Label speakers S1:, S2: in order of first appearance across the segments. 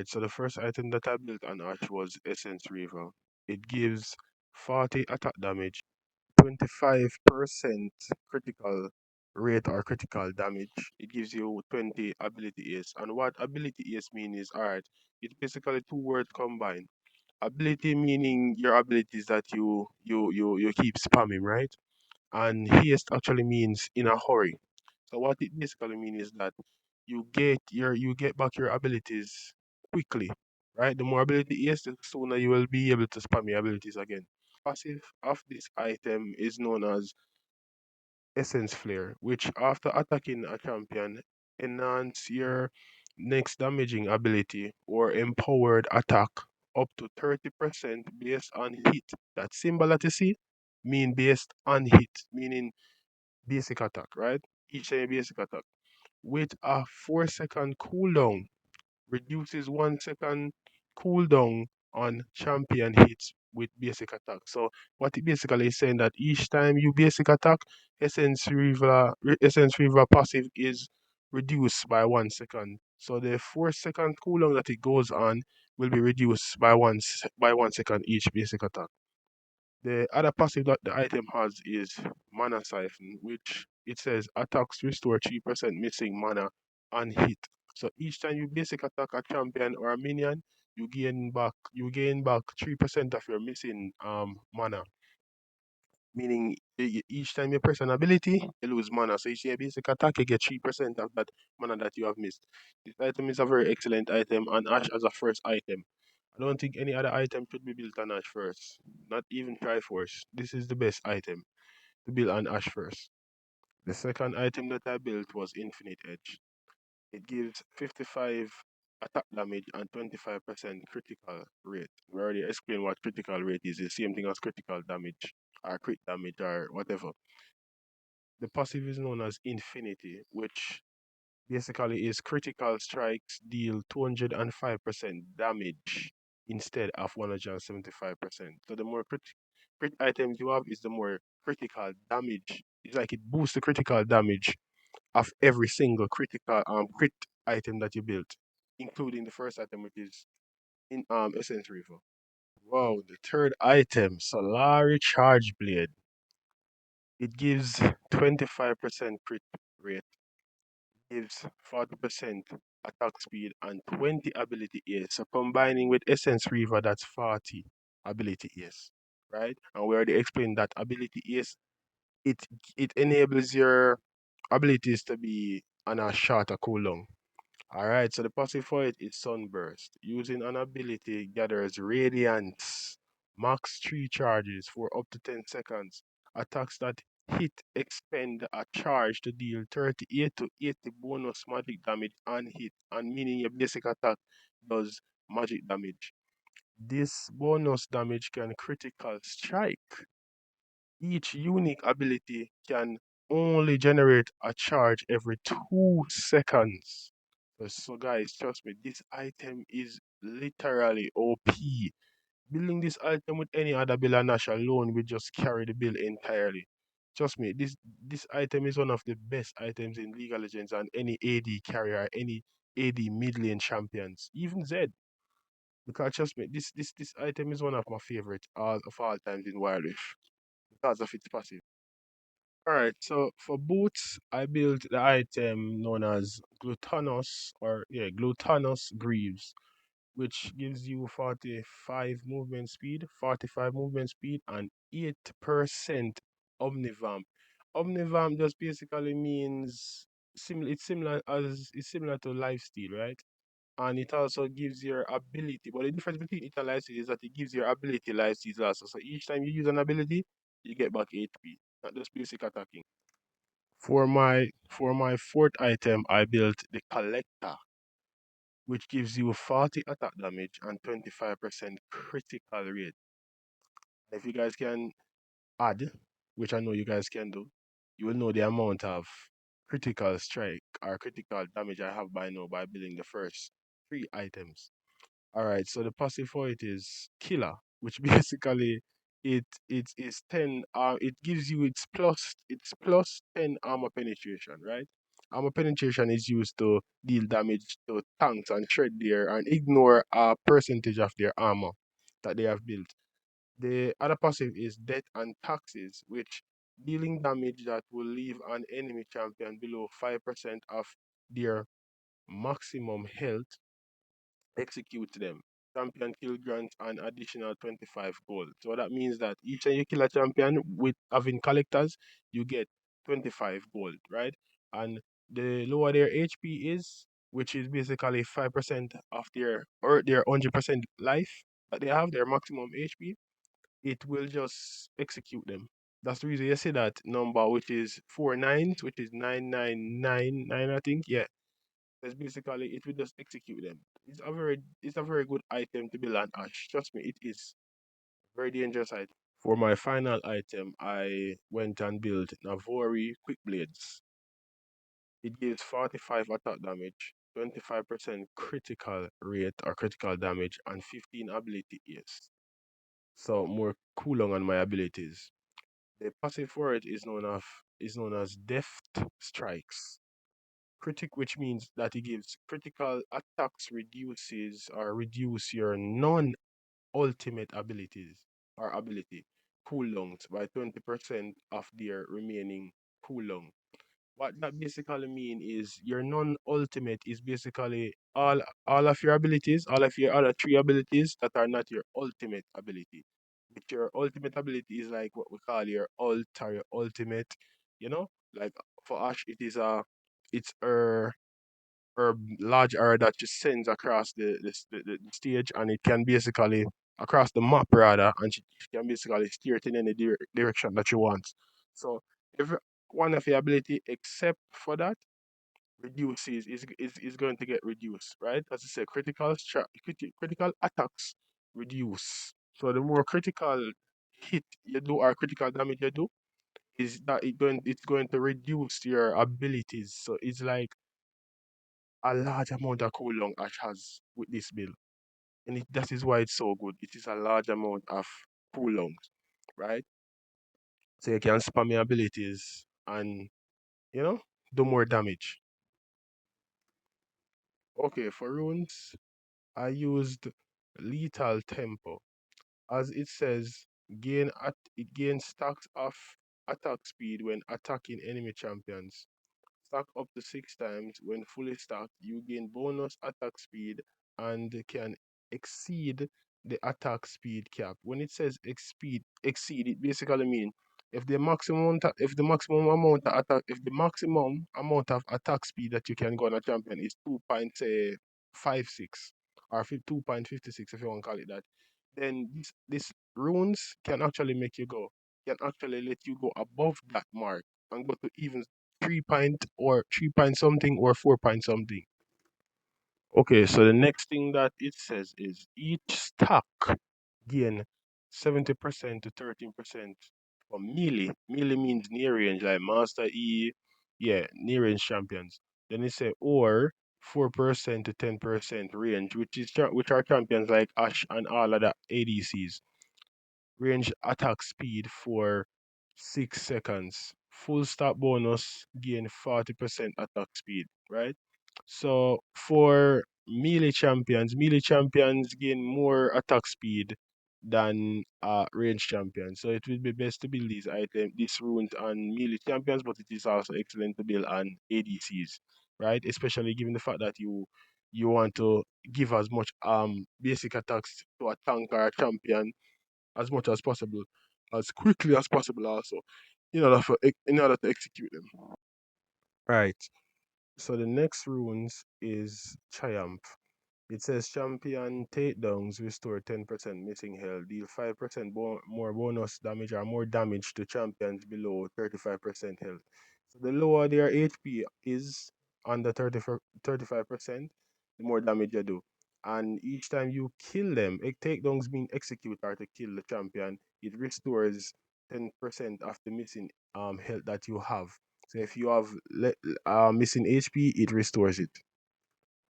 S1: Alright, so the first item that I built on Ashe was Essence Reaver. It gives 40 attack damage, 25% critical rate or critical damage. It gives you 20 ability ace. And what ability ace mean is, alright, it's basically two words combined. Ability meaning your abilities that you keep spamming, right? And haste actually means in a hurry. So what it basically means is that you get back your abilities quickly, right? The more ability is, the sooner you will be able to spam your abilities again. Passive of this item is known as Essence Flare, which after attacking a champion, enhance your next damaging ability or empowered attack up to 30% based on hit. That symbol that you see mean based on hit, meaning basic attack, right? Each time basic attack. With a 4-second cooldown, reduces 1 second cooldown on champion hits with basic attack. So what it basically is saying that each time you basic attack, Essence Reaver passive is reduced by 1 second. So the 4 second cooldown that it goes on will be reduced by by 1 second each basic attack. The other passive that the item has is Mana Siphon, which it says attacks restore 3% missing mana on hit. So each time you basic attack a champion or a minion, you gain back 3% of your missing mana. Meaning each time you press an ability, you lose mana. So each time you basic attack, you get 3% of that mana that you have missed. This item is a very excellent item and Ash as a first item. I don't think any other item should be built on Ash first. Not even Triforce. This is the best item to build on Ash first. The second item that I built was Infinite Edge. It gives 55 attack damage and 25% critical rate. We already explained what critical rate is. The same thing as critical damage or crit damage or whatever. The passive is known as Infinity, which basically is critical strikes deal 205% damage instead of 175%. So the more crit items you have is the more critical damage. It's like it boosts the critical damage of every single critical crit item that you built, including the first item which is in Essence Reaver. Wow, the third item, Solari Charge Blade. It gives 25% crit rate, gives 40% attack speed and 20 ability ace. So combining with Essence Reaver, that's 40 ability ace, right? And we already explained that ability ace, it it enables your abilities to be on a shorter cooldown. Alright, so the passive for it is Sunburst. Using an ability gathers Radiance, max 3 charges for up to 10 seconds. Attacks that hit expend a charge to deal 38 to 80 bonus magic damage on hit, and meaning your basic attack does magic damage. This bonus damage can critical strike. Each unique ability can only generate a charge every 2 seconds. So guys, trust me, this item is literally OP. Building this item with any other bill and Nash alone will just carry the bill entirely. Trust me, this item is one of the best items in League of Legends and any AD carrier, any AD mid lane champions, even Zed. Because trust me, this item is one of my favorite all times in Wildrift because of its passive. Alright, so for boots, I built the item known as Glutinous Greaves, which gives you 45 movement speed, 45 movement speed, and 8% Omnivamp. Omnivamp just basically means it's similar to lifesteal, right? And it also gives your ability. But the difference between it and lifesteal is that it gives your ability lifesteal also. So each time you use an ability, you get back HP, not just basic attacking. For my fourth item, I built the Collector, which gives you 40 attack damage and 25% critical rate. If you guys can add, which I know you guys can do, you will know the amount of critical strike or critical damage I have by now by building the first three items. Alright, so the passive for it is Killer, which basically it is 10 it gives you its plus 10 armor penetration, right? Armor penetration is used to deal damage to tanks and shred their and ignore a percentage of their armor that they have built. The other passive is death and taxes, which dealing damage that will leave an enemy champion below 5% of their maximum health. Execute them. Champion kill grants an additional 25 gold. So that means that each time you kill a champion with having collectors, you get 25 gold, right? And the lower their HP is, which is basically 5% of their 100% life that they have, their maximum HP, it will just execute them. That's the reason you see that number, which is 4 9s, which is 9999, I think. Yeah, because basically it will just execute them. It's a very good item to build an Ashe. Trust me, it is very dangerous item. For my final item, I went and built Navori Quick Blades. It gives 45 attack damage, 25% critical rate or critical damage, and 15 ability ace. So more cooldown on my abilities. The passive for it is known as Deft Strikes. Critic, which means that it gives critical attacks reduce your non-ultimate abilities or ability cooldowns by 20% of their remaining cooldown. What that basically mean is your non-ultimate is basically all of your abilities, all of your other three abilities that are not your ultimate ability. Which your ultimate ability is like what we call your ult or your ultimate, you know? Like for Ash it's her large arrow that just sends across the stage, and it can basically across the map rather, and she can basically steer it in any direction that she wants. So every one of your ability except for that reduces is going to get reduced, right? As I said, critical attacks reduce. So the more critical hit you do or critical damage you do, is that it's going to reduce your abilities. So it's like a large amount of cooldown Ash has with this build. And that is why it's so good. It is a large amount of cooldowns, right? So you can spam your abilities and, you know, do more damage. Okay, for runes, I used Lethal Tempo. As it says, it gains stacks of attack speed when attacking enemy champions. Stack up to 6 times. When fully stacked, you gain bonus attack speed and can exceed the attack speed cap. When it says exceed, it basically means if the maximum amount of attack speed that you can go on a champion is 2.56 or 2.56 if you want to call it that, then this runes can actually can actually let you go above that mark and go to even 3 point or 3 point something or 4 point something. Okay, so the next thing that it says is each stack gain 70% to 13% for melee. Melee means near range, like Master E, yeah, near range champions. Then it say or 4% to 10% range, which are champions like Ashe and all of the ADCs. Range attack speed for 6 seconds. Full stop bonus gain 40% attack speed, right? So for melee champions gain more attack speed than range champions. So it would be best to build these runes on melee champions, but it is also excellent to build on ADCs, right? Especially given the fact that you want to give as much basic attacks to a tank or a champion as much as possible, as quickly as possible also, in order to execute them. Right. So the next runes is Triumph. It says champion takedowns restore 10% missing health, deal 5% more bonus damage or more damage to champions below 35% health. So the lower their HP is under 35%, the more damage you do. And each time you kill them, takedowns mean execute or to kill the champion, it restores 10% of the missing health that you have. So if you have missing HP, it restores it.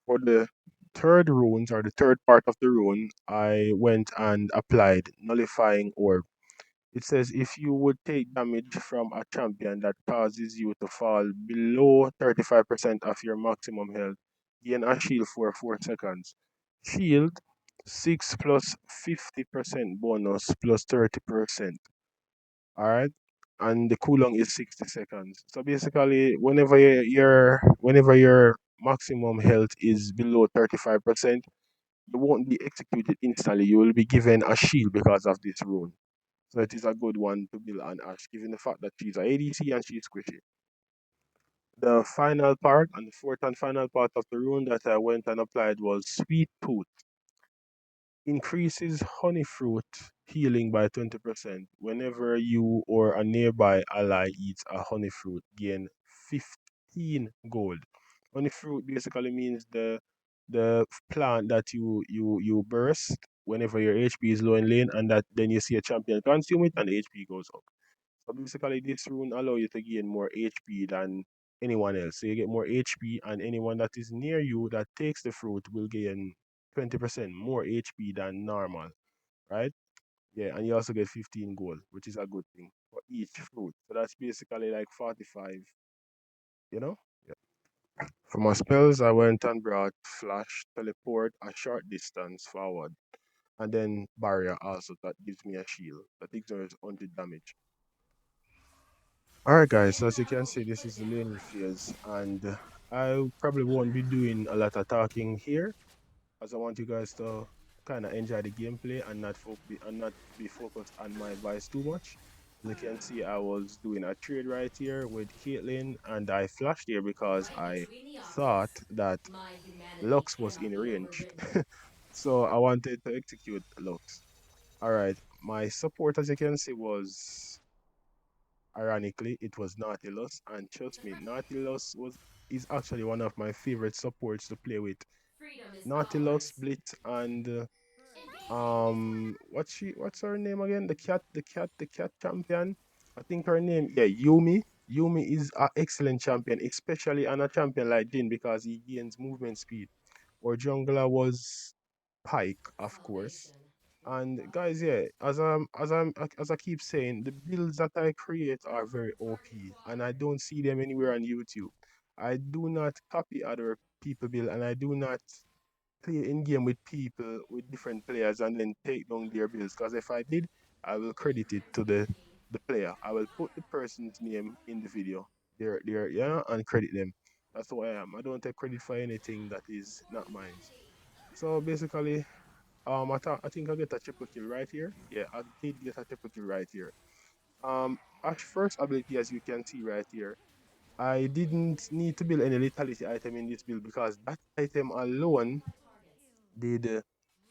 S1: For the third runes or the third part of the rune, I went and applied nullifying orb. It says if you would take damage from a champion that causes you to fall below 35% of your maximum health, gain a shield for 4 seconds. Shield 6 plus 50% bonus plus 30%. Alright? And the cooldown is 60 seconds. So basically, whenever your maximum health is below 35%, you won't be executed instantly. You will be given a shield because of this rune. So it is a good one to build on Ashe, given the fact that she's a ADC and she's squishy. The final part and the fourth and final part of the rune that I went and applied was Sweet Tooth. Increases honey fruit healing by 20%. Whenever you or a nearby ally eats a honey fruit, gain 15 gold. Honey fruit basically means the plant that you burst whenever your HP is low in lane, and that then you see a champion consume it and the HP goes up. So basically, this rune allow you to gain more HP than anyone else. So you get more HP, and anyone that is near you that takes the fruit will gain 20% more HP than normal, right? Yeah, and you also get 15 gold, which is a good thing for each fruit. So that's basically like 45, you know? Yeah. For my spells, I went and brought Flash, Teleport, a short distance forward, and then Barrier also that gives me a shield that ignores 100 damage. Alright guys, so as you can see, this is the lane phase, and I probably won't be doing a lot of talking here, as I want you guys to kind of enjoy the gameplay and not be focused on my voice too much. As you can see, I was doing a trade right here with Caitlyn, and I flashed here because
S2: Right
S1: I
S2: between the
S1: thought
S2: obvious.
S1: that
S2: My humanity
S1: Lux was
S2: cannot
S1: in
S2: be
S1: range.
S2: overridden.
S1: So I wanted to execute Lux. Alright, my support, as you can see, was ironically, it was Nautilus, and trust me, Nautilus was is actually one of my favorite supports to play with.
S2: Freedom is
S1: Nautilus,
S2: ours.
S1: Blitz, and
S2: Engaging.
S1: what's her name again? The cat champion. I think her name, yeah, Yumi. Yumi is an excellent champion, especially on a champion like Jin because he gains movement speed. Or jungler was Pike, of course.
S2: Salvation.
S1: And guys, yeah, as I keep saying, the builds that I create are very
S2: Target
S1: OP, and I
S2: acquired.
S1: don't see them anywhere on YouTube. I do not copy other people build, and I do not play in game with people with different players and then take down their builds. Because if I did, I will credit it to the player. I will put the person's name in the video, their yeah, and credit them. That's who I am. I don't take credit for anything that is not mine. So basically, I think I get a triple kill right here. Yeah, I did get a triple kill right here. Ash first ability, as you can see right here, I didn't need to build any lethality item in this build because that item alone did,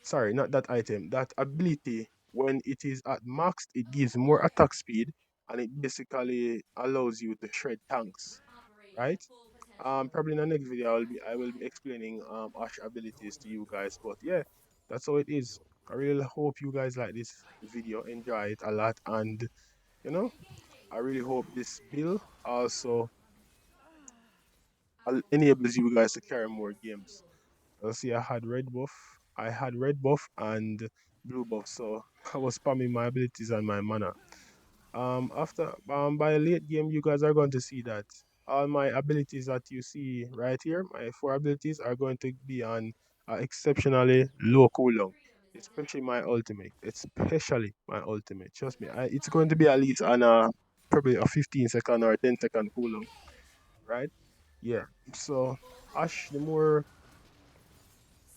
S1: sorry, not that item, that ability, when it is at max, it gives more attack speed and it basically allows you to shred tanks,
S2: Operate at
S1: right?
S2: full potential.
S1: Probably in the next video I will be explaining Ash abilities to you guys. But yeah, that's how it is. I really hope you guys like this video, enjoy it a lot, and you know,
S2: Engaging.
S1: I really hope this build also
S2: I will
S1: enables you guys
S2: follow
S1: to
S2: your
S1: carry more
S2: lead.
S1: games. I'll see I had red buff and blue buff, so I was spamming my abilities and my mana. After by late game, you guys are going to see that all my abilities that you see right here, my four abilities, are going to be on exceptionally low cooldown.
S2: Freedom is
S1: Especially
S2: imminent.
S1: my ultimate. Especially my ultimate. Trust me,
S2: Prepare to
S1: it's going
S2: fly.
S1: to be at least on a probably a 15-second or a 10-second cooldown,
S2: Engage.
S1: right? Yeah. So
S2: Full
S1: Ash, the
S2: potential.
S1: more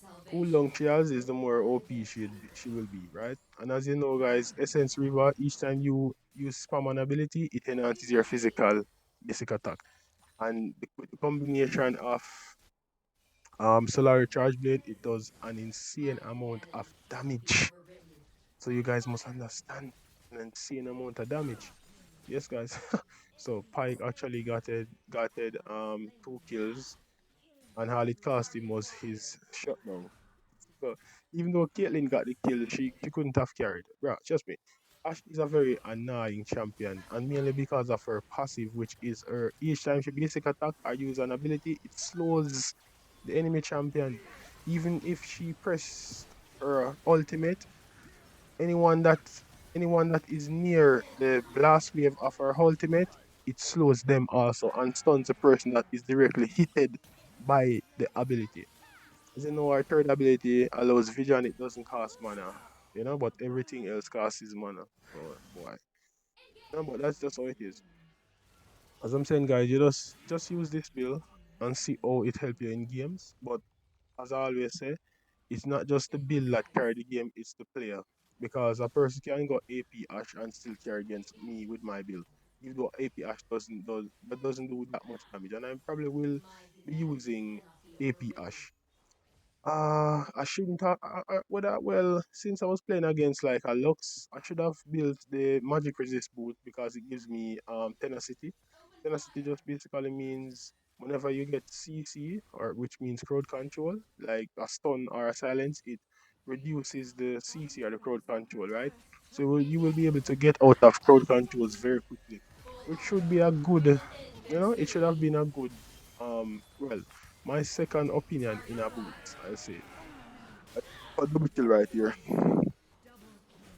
S2: Salvation.
S1: cooldown she has, is the more OP she will be, right? And as you know, guys, Essence River, each time you spam an ability, it enhances your
S2: Engaging.
S1: physical basic attack. And with the combination of Solar Charge Blade, it does an insane
S2: My
S1: amount of
S2: humanity cannot be
S1: damage.
S2: overridden.
S1: So you guys must understand an insane amount of damage. Yes, guys. So Pike actually got 2 kills, and all it cost him
S2: Target
S1: was
S2: acquired.
S1: his shutdown. So even though Caitlyn got the kill, she couldn't have carried. Bro, trust me. Ashe is a very annoying champion, and mainly because of her passive, which is her each time she basic attack or use an ability, it slows the enemy champion. Even if she pressed her ultimate, anyone that anyone that is near the blast wave of our ultimate, it slows them also and stuns the person that is directly hitted by the ability. As you know, our third ability allows vision, it doesn't cost mana, but everything else costs is mana. So, boy. No, but that's just how it is. As I'm saying, guys, you just use this bill and see how it help you in games. But as I always say, it's not just the build that carry the game, it's the player. Because a person can go AP Ashe and still carry against me with my build. Even though AP Ashe doesn't do that much damage. And I probably will be using AP Ashe. I shouldn't have. Well, since I was playing against like a Lux, I should have built the Magic Resist boot because it gives me tenacity. Tenacity just basically means whenever you get CC, or which means crowd control, like a stun or a silence, it reduces the CC or the crowd control, right? So you will be able to get out of crowd controls very quickly, which should be a good, it should have been a good, well, my second opinion in a boot, I'll say. A double kill right here.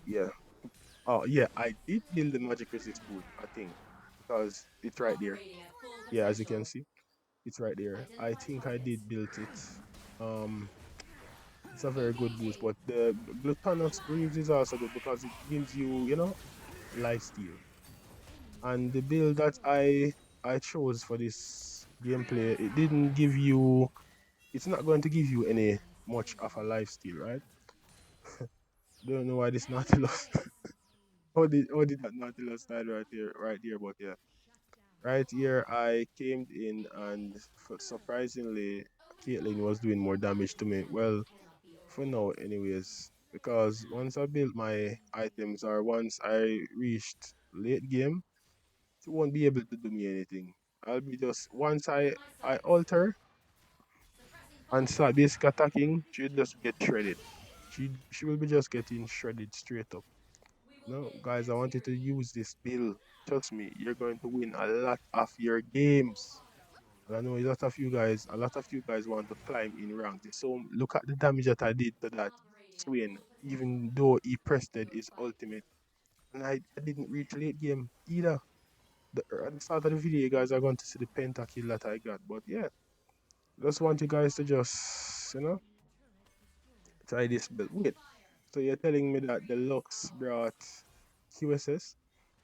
S1: Yeah. Oh, yeah, I did build the magic resist boot, I think, because it's right there. Yeah, as you can see, it's right there. I think I did build it. Um, it's a very good boost, but the Gluttonous Greaves is also good because it gives you, life steal. And the build that I chose for this gameplay, it didn't give you. It's not going to give you any much of a life steal, right? Don't know why this Nautilus. how did that Nautilus die right here, but yeah. Right here I came in and surprisingly Caitlyn was doing more damage to me. Well, for now anyways. Because once I built my items or once I reached late game, she won't be able to do me anything. I'll be just once I alter and start basic attacking, she'll just get shredded. She will be just getting shredded straight up. No, guys, I want you to use this bill. Trust me, you're going to win a lot of your games. And I know a lot of you guys want to climb in rank. So look at the damage that I did to that Swain, even though he pressed his ultimate. And I didn't reach late game either. At the start of the video, you guys are going to see the pentakill that I got. But yeah, just want you guys to just, try this build. Wait, so you're telling me that the Lux brought QSS?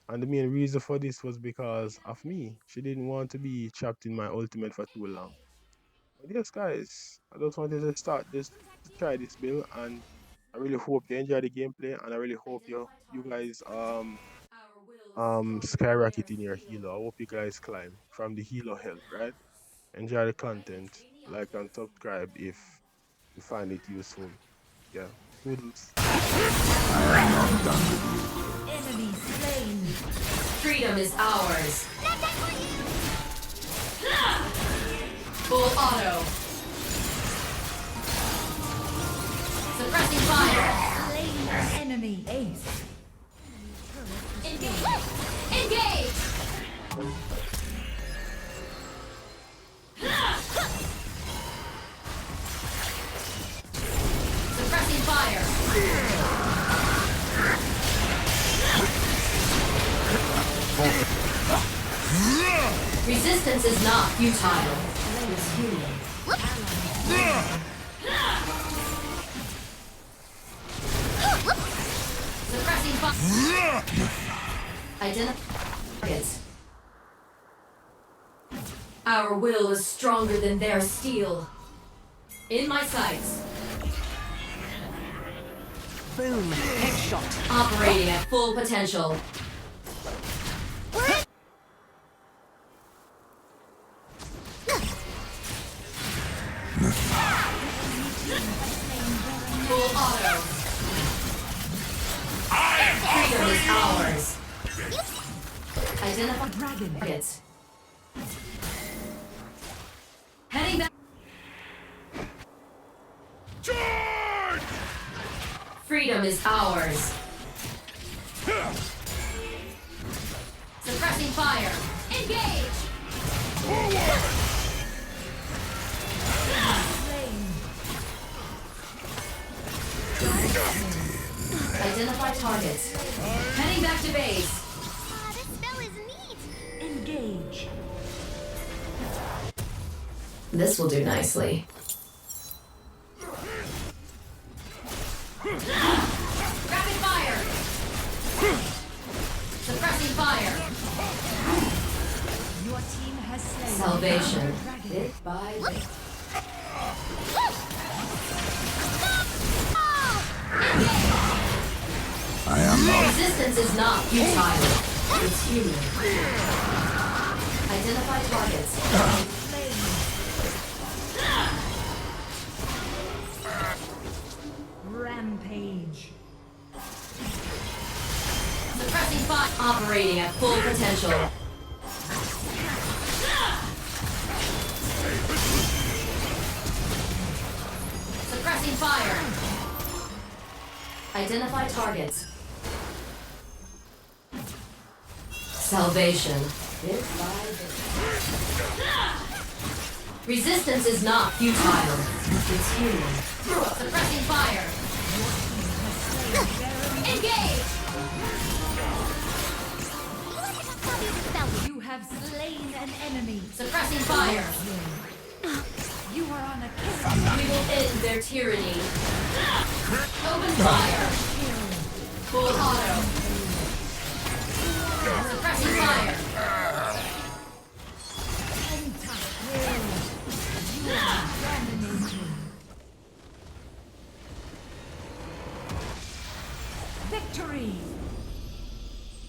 S1: And the main reason for this was because of me. She didn't want to be trapped in my ultimate for too long. But yes, guys, I just wanted to start this to try this build, and I really hope you enjoy the gameplay, and I really hope you guys skyrocket in your healer. I hope you guys climb from the healer health, right? Enjoy the content, like and subscribe if you find it useful. Yeah, toodles.
S3: Enemy slain.
S4: Freedom is ours. Full auto. Suppressing fire.
S3: Slain an enemy. Ace.
S4: Engage. Engage. Suppressing fire. Resistance is not futile. Suppressing fire. Identify targets. Our will is stronger than their steel. In my sights.
S3: Boom. Headshot.
S4: Operating at full potential. Full auto. Freedom is ours. Identify
S3: Dragon.
S4: targets. Heading back.
S1: Charge!
S4: Freedom is ours. Suppressing fire. Engage.
S3: Slain.
S4: Identify targets. Heading back to base.
S5: This spell is neat.
S3: Engage.
S4: This will do nicely. Rapid fire! Suppressing fire!
S3: Your team has slain.
S4: Salvation.
S3: the dragon.
S4: Bit by bit. Resistance is not futile. It's human. Identify targets.
S3: Rampage.
S4: Suppressing fire. Operating at full potential. Suppressing fire. Identify targets. Salvation. Bit by bit. Resistance is not futile. It's human. Suppressing fire. Engage!
S3: You have slain an enemy.
S4: Suppressing fire.
S3: You are on a killing.
S4: We will end their tyranny. Open fire. Full auto. Suppressing fire.
S3: Pentakill. You are dominating. Victory.